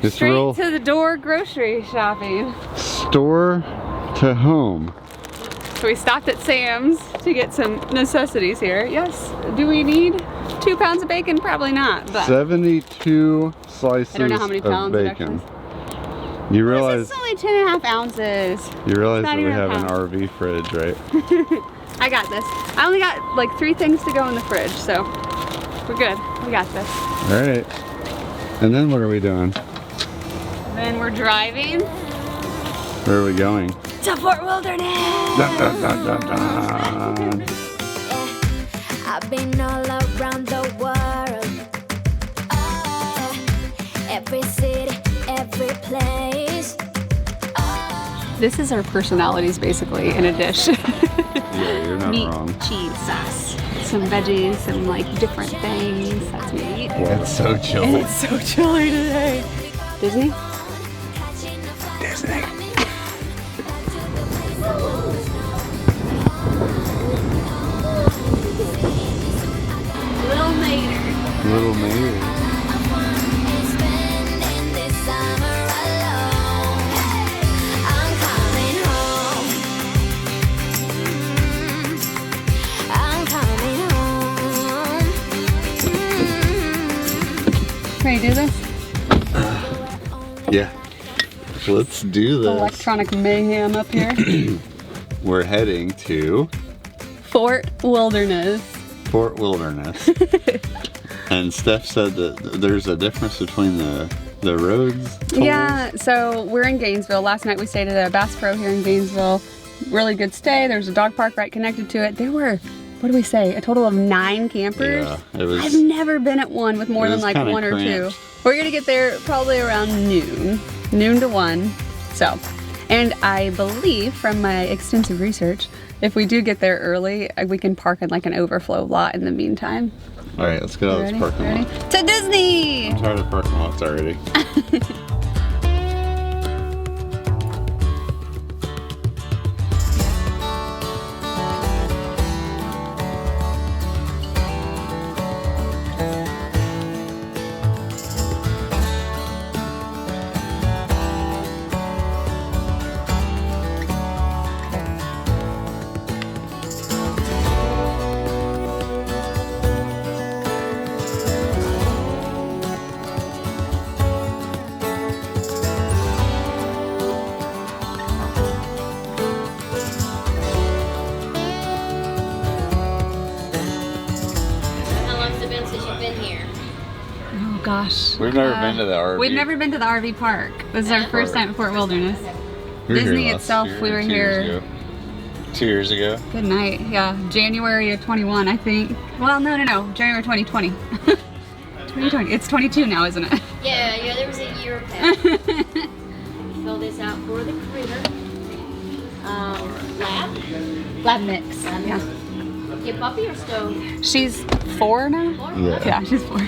It's Straight real to the door grocery shopping. store to home. So we stopped at Sam's to get some necessities here. Yes, do we need 2 pounds of bacon? Probably not, but 72 slices I don't know how many pounds of it actually bacon. is. You realize It's only 10.5 ounces. you realize Not that we even a have an pound. RV fridge, right? I got this. I only got like 3 things to go in the fridge, so we're good. We got this. All right. And then what are we doing? Then we're driving Where are we going? to Fort Wilderness. Dun, dun, dun, dun, dun. I've been all around the world. Every city, every place. This is our personalities basically in a dish. Yeah, you're not Meat, wrong. cheese, sauce, some veggies, some like different things. That's me. Yeah, it's so And chilly. it's so chilly today. Disney? Disney. Little Mater. Little Mary. Spending this summer alone. I'm coming home. I'm coming home. Ready to do this? Yeah. Let's do this. Electronic mayhem up here. We're heading to Fort Wilderness. Fort Wilderness. And Steph said that there's a difference between the roads. tolls. Yeah, so we're in Gainesville. Last night we stayed at a Bass Pro here in Gainesville. Really good stay. There's a dog park right connected to it. There were, what do we say, a total of 9 campers. Yeah, it was. I've never been at one with more It than was like kinda 1 or 2. cramped. We're gonna get there probably around noon to 1. So, and I believe from my extensive research, if we do get there early, we can park in like an overflow lot in the meantime. All right, let's get out of this parking lot. To Disney! I'm tired of parking lots already. How long's it been since you've been here? Oh gosh. We've never been to the RV. We've never been to the RV park. This is our first time at Fort Wilderness. We were here Disney last itself, year, we were 2 years here. ago. 2 years ago. Good night. Yeah, January of 21, I think. Well, no, January 2020. 2020. It's 22 now, isn't it? Yeah, there was a year past. Fill this out for the critter. Lab? Lab mix. Yeah. Your puppy or stove? She's 4 now? Yeah. Yeah, she's 4.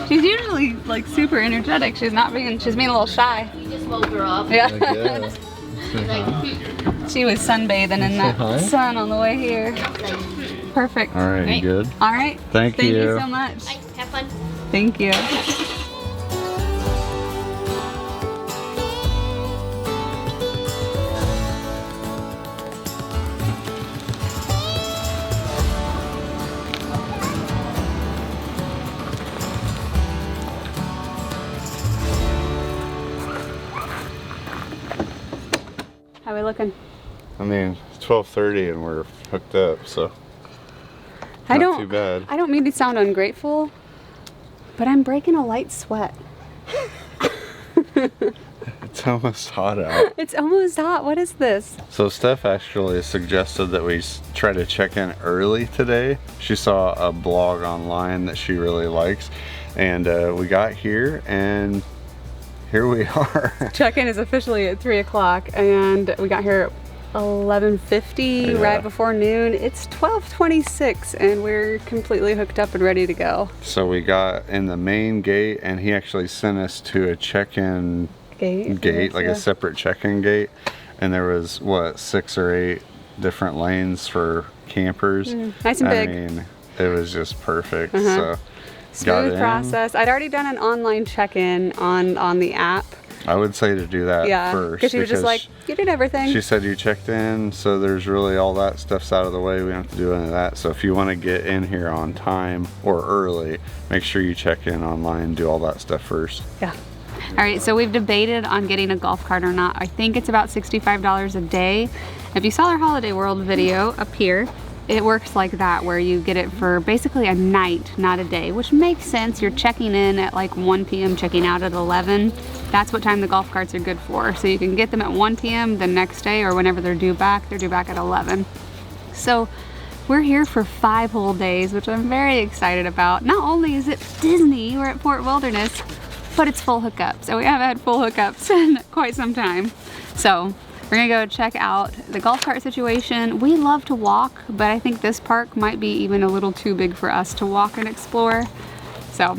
She's usually like super energetic. She's being a little shy. You just woke her up. Yeah. She's like, She was sunbathing in that hi? sun on the way here. like, Perfect. All right, Right. good. All right. Thank Thank you you. so much. Bye, have fun. Thank you. How we looking? I mean, it's 12:30 and we're hooked up, so I not too bad. I don't mean to sound ungrateful, but I'm breaking a light sweat. It's almost hot out. It's almost hot. What is this? So Steph actually suggested that we try to check in early today. She saw a blog online that she really likes, and we got here and here we are. Check-in is officially at 3 o'clock, and we got here at 11:50, Yeah. right before noon. It's 12:26, and we're completely hooked up and ready to go. So we got in the main gate, and he actually sent us to a check-in gate, like yeah. a separate check-in gate, and there was what, 6 or 8 different lanes for campers. Nice and I big. mean, it was just perfect. Uh-huh. So Smooth in. process. I'd already done an online check-in on the app. I would say to do that Yeah, first. because she was just like, you did everything. She said you checked in, so there's really all that stuff's out of the way. We don't have to do any of that. So if you want to get in here on time or early, make sure you check in online, do all that stuff first. Yeah. All right, so we've debated on getting a golf cart or not. I think it's about $65 a day. If you saw our Holiday World video up here, it works like that, where you get it for basically a night, not a day, which makes sense. You're checking in at like 1 p.m., checking out at 11. That's what time the golf carts are good for. So you can get them at 1 p.m. the next day, or whenever they're due back at 11. So we're here for 5 whole days, which I'm very excited about. Not only is it Disney, we're at Fort Wilderness, but it's full hookups. And we haven't had full hookups in quite some time. So we're gonna go check out the golf cart situation. We love to walk, but I think this park might be even a little too big for us to walk and explore. So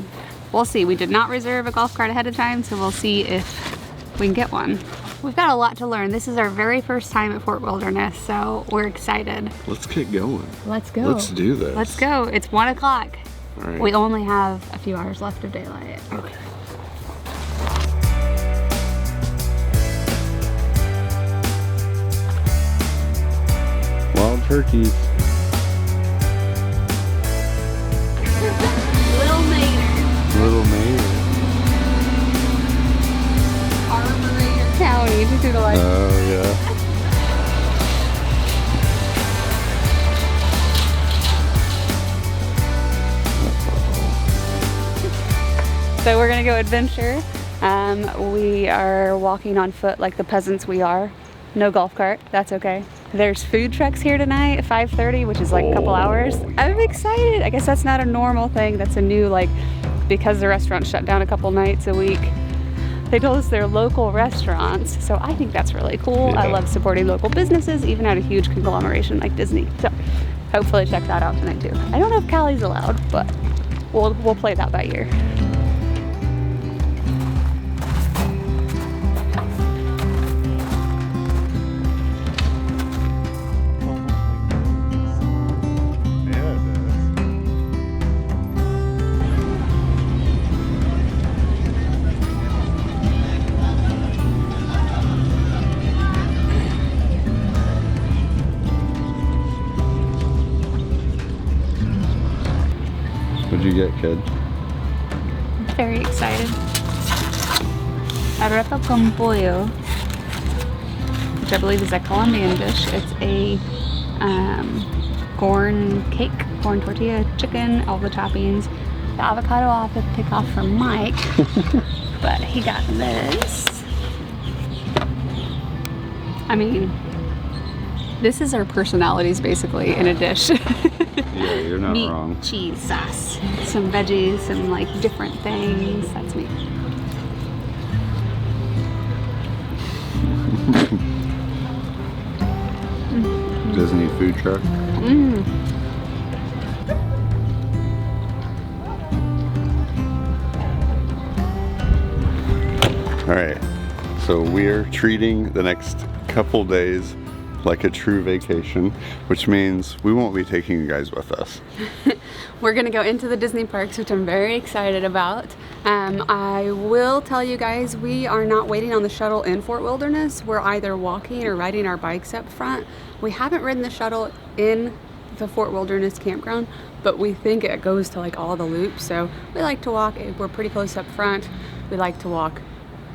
we'll see. We did not reserve a golf cart ahead of time, so we'll see if we can get one. We've got a lot to learn. This is our very first time at Fort Wilderness, so we're excited. Let's get going. Let's go. Let's do this. Let's go. It's 1 o'clock. All right. We only have a few hours left of daylight. Okay. Wild turkeys. Little Mater. Little Mater. Armorator County, if you see the light. Oh, yeah. So we're gonna go adventure. We are walking on foot like the peasants we are. No golf cart, that's okay. There's food trucks here tonight at 5:30, which is like a couple hours. I'm excited. I guess that's not a normal thing. That's a new, like, because the restaurant shut down a couple nights a week. They told us they're local restaurants, so I think that's really cool. Yeah. I love supporting local businesses, even at a huge conglomeration like Disney. So hopefully check that out tonight too. I don't know if Cali's allowed, but we'll play that by ear. What'd you get, kid? Very excited. Arepa con pollo, which I believe is a Colombian dish. It's a corn cake, corn tortilla, chicken, all the toppings. The avocado I'll have to pick off for Mike, but he got this. I mean, this is our personalities basically in a dish. Yeah, you're not Meat, wrong. cheese, sauce, some veggies, some like different things. That's me. Disney food truck. All right, so we're treating the next couple days like a true vacation, which means we won't be taking you guys with us. We're gonna go into the Disney parks, which I'm very excited about. I will tell you guys, we are not waiting on the shuttle in Fort Wilderness. We're either walking or riding our bikes up front. We haven't ridden the shuttle in the Fort Wilderness campground, but we think it goes to like all the loops. So we like to walk. We're pretty close up front. We like to walk.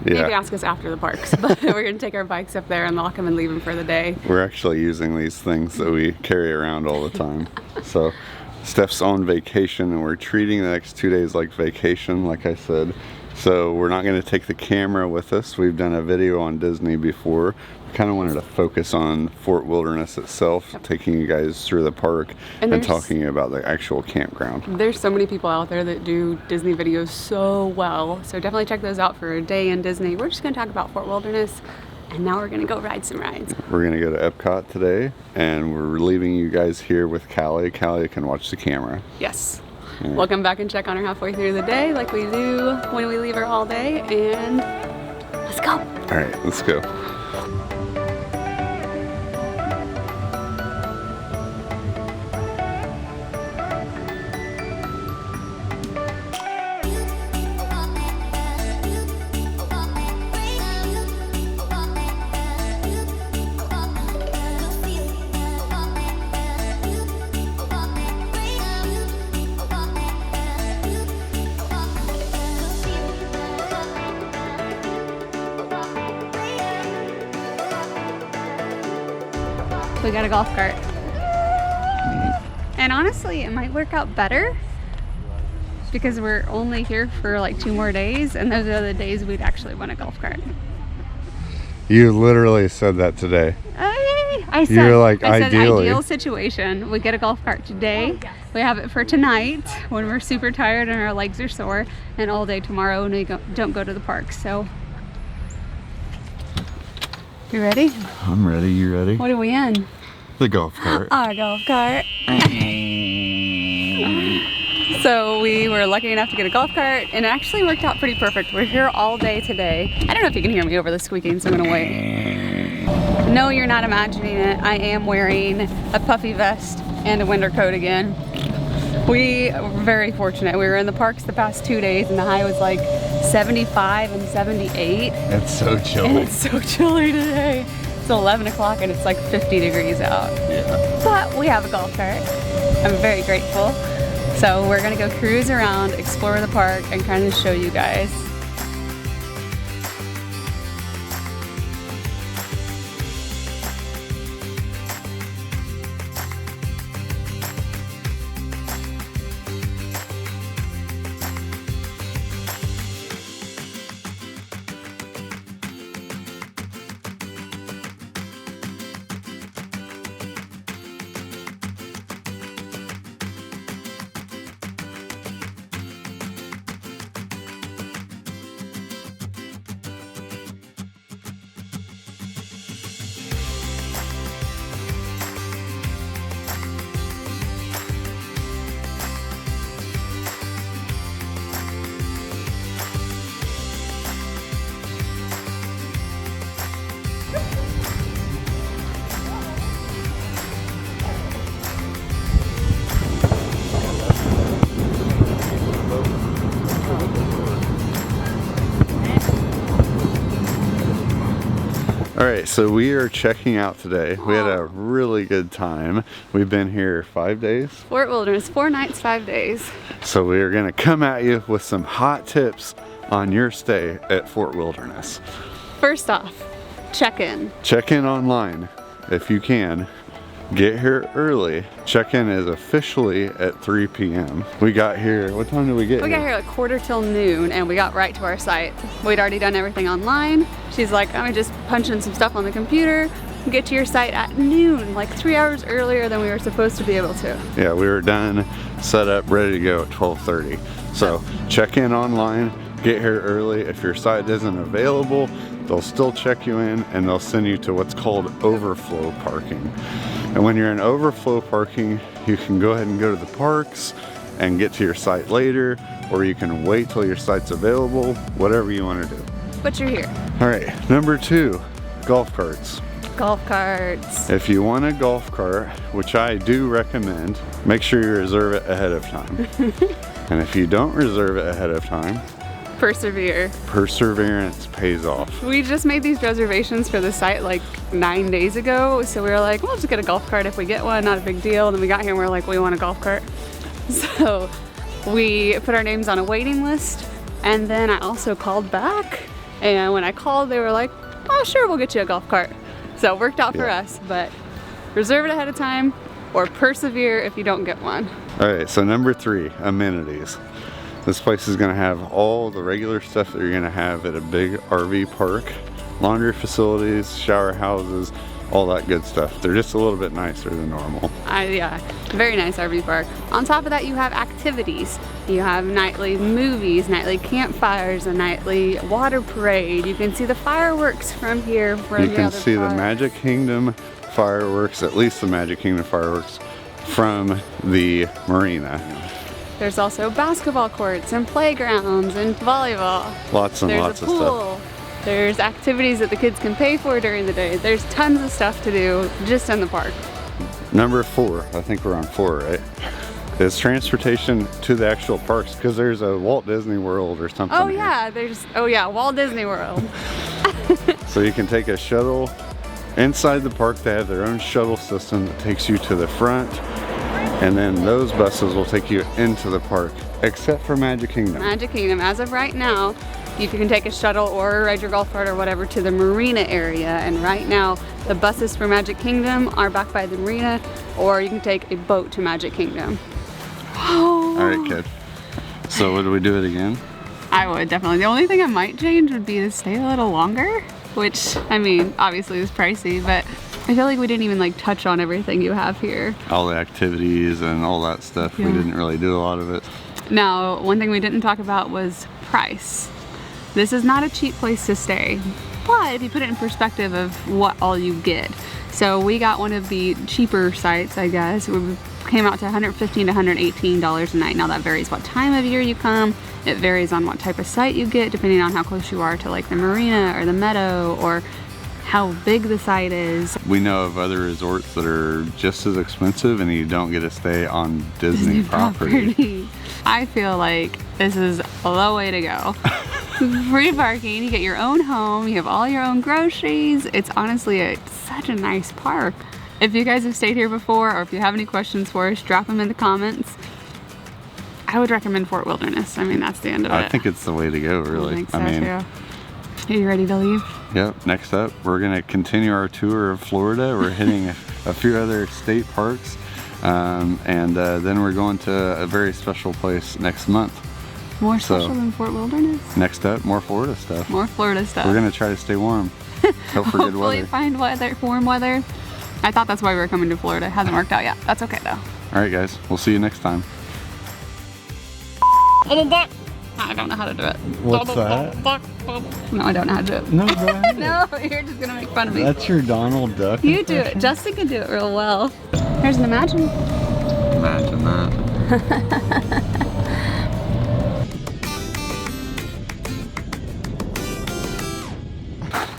Yeah. Maybe ask us after the parks, but we're gonna take our bikes up there and lock them and leave them for the day. We're actually using these things that we carry around all the time. So Steph's on vacation and we're treating the next 2 days like vacation, like I said. So we're not going to take the camera with us. We've done a video on Disney before. We kind of wanted to focus on Fort Wilderness itself, taking you guys through the park and talking about the actual campground. There's so many people out there that do Disney videos so well. So definitely check those out for a day in Disney. We're just going to talk about Fort Wilderness. And now we're gonna go ride some rides. We're gonna go to Epcot today, and we're leaving you guys here with Callie. Callie can watch the camera. Yes. We'll come back and check on her halfway through the day like we do when we leave her all day, and let's go. All right, let's go. we got a golf cart. And honestly, it might work out better because we're only here for like 2 more days, and those are the days we'd actually want a golf cart. You literally said that today. I said, You're like, I said ideally. ideal situation. We get a golf cart today. We have it for tonight when we're super tired and our legs are sore, and all day tomorrow when we don't go to the park. So, you ready? I'm ready. You ready? What are we in? The golf cart. Our golf cart. So we were lucky enough to get a golf cart, and it actually worked out pretty perfect. We're here all day today. I don't know if you can hear me over the squeaking, so I'm gonna wait. No, you're not imagining it. I am wearing a puffy vest and a winter coat again. We were very fortunate. We were in the parks the past 2 days, and the high was like 75 and 78. It's so And chilly. it's so chilly today. It's 11 o'clock and it's like 50 degrees out. Yeah. But we have a golf cart. I'm very grateful. So we're gonna go cruise around, explore the park, and kind of show you guys. All right, so we are checking out today. We had a really good time. We've been here 5 days. Fort Wilderness, 4 nights, 5 days. So we are gonna come at you with some hot tips on your stay at Fort Wilderness. First off, check in. Check in online if you can. Get here early. Check-in is officially at 3 p.m. We got here, what time did we get We got here like 1:45 and we got right to our site. We'd already done everything online. She's like, I'm just punching some stuff on the computer. Get to your site at noon, like 3 hours earlier than we were supposed to be able to. Yeah, we were done, set up, ready to go at 12:30. So check in online, get here early. If your site isn't available, they'll still check you in and they'll send you to what's called Overflow Parking. And when you're in Overflow Parking, you can go ahead and go to the parks and get to your site later, or you can wait till your site's available, whatever you want to do. But you're here. All right, number 2, golf carts. Golf carts. If you want a golf cart, which I do recommend, make sure you reserve it ahead of time. And if you don't reserve it ahead of time, Persevere. perseverance pays off. We just made these reservations for the site like 9 days ago, so we were like, we'll just get a golf cart if we get one, not a big deal. And then we got here and we were like, we want a golf cart. So we put our names on a waiting list, and then I also called back, and when I called they were like, oh sure, we'll get you a golf cart. So it worked out for Yeah. us, but reserve it ahead of time or persevere if you don't get one. All right, so number 3, amenities. This place is gonna have all the regular stuff that you're gonna have at a big RV park. Laundry facilities, shower houses, all that good stuff. They're just a little bit nicer than normal. Yeah, very nice RV park. On top of that, you have activities. You have nightly movies, nightly campfires, a nightly water parade. You can see the fireworks from here. From You the can other see the parks. Magic Kingdom fireworks, at least the Magic Kingdom fireworks, from the marina. There's also basketball courts and playgrounds and volleyball. Lots and There's lots a of stuff. pool. There's activities that the kids can pay for during the day. There's tons of stuff to do just in the park. Number 4, I think we're on 4, right? Is transportation to the actual parks, because there's a Walt Disney World or something. Oh here. yeah, Walt Disney World. So you can take a shuttle inside the park. They have their own shuttle system that takes you to the front, and then those buses will take you into the park, except for Magic Kingdom. Magic Kingdom, as of right now, you can take a shuttle or ride your golf cart or whatever to the marina area, and right now The buses for Magic Kingdom are back by the marina, or you can take a boat to Magic Kingdom. All right, kid. So would we do it again? I would definitely. The only thing I might change would be to stay a little longer, which, I mean, obviously is pricey, but I feel like we didn't even like touch on everything you have here. All the activities and all that stuff. Yeah. We didn't really do a lot of it. Now, one thing we didn't talk about was price. This is not a cheap place to stay, but if you put it in perspective of what all you get. So we got one of the cheaper sites, I guess. It came out to $115 to $118 a night. Now that varies what time of year you come. It varies on what type of site you get, depending on how close you are to like the marina or the meadow, or how big the site is. We know of other resorts that are just as expensive and you don't get to stay on Disney property. I feel like this is the way to go. Free parking, you get your own home, you have all your own groceries. It's honestly such a nice park. If you guys have stayed here before, or if you have any questions for us, drop them in the comments. I would recommend Fort Wilderness. I mean, that's the end of it. I think it's the way to go, really. I think so too. Are you ready to leave? Yep. Next up, we're going to continue our tour of Florida. We're hitting a few other state parks. And then we're going to a very special place next month. More special than Fort Wilderness? Next up, more Florida stuff. More Florida stuff. We're going to try to stay warm. Hope for good Hopefully weather. find warm weather. I thought that's why we were coming to Florida. It hasn't worked out yet. That's okay though. All right, guys. We'll see you next time. I don't know how to do it. What's that? No, I don't know how to do it. No, go ahead. No, you're just gonna make fun of me. That's your Donald Duck. You do it. Justin can do it real well. Here's an imagine. Imagine that.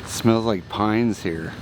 Smells like pines here.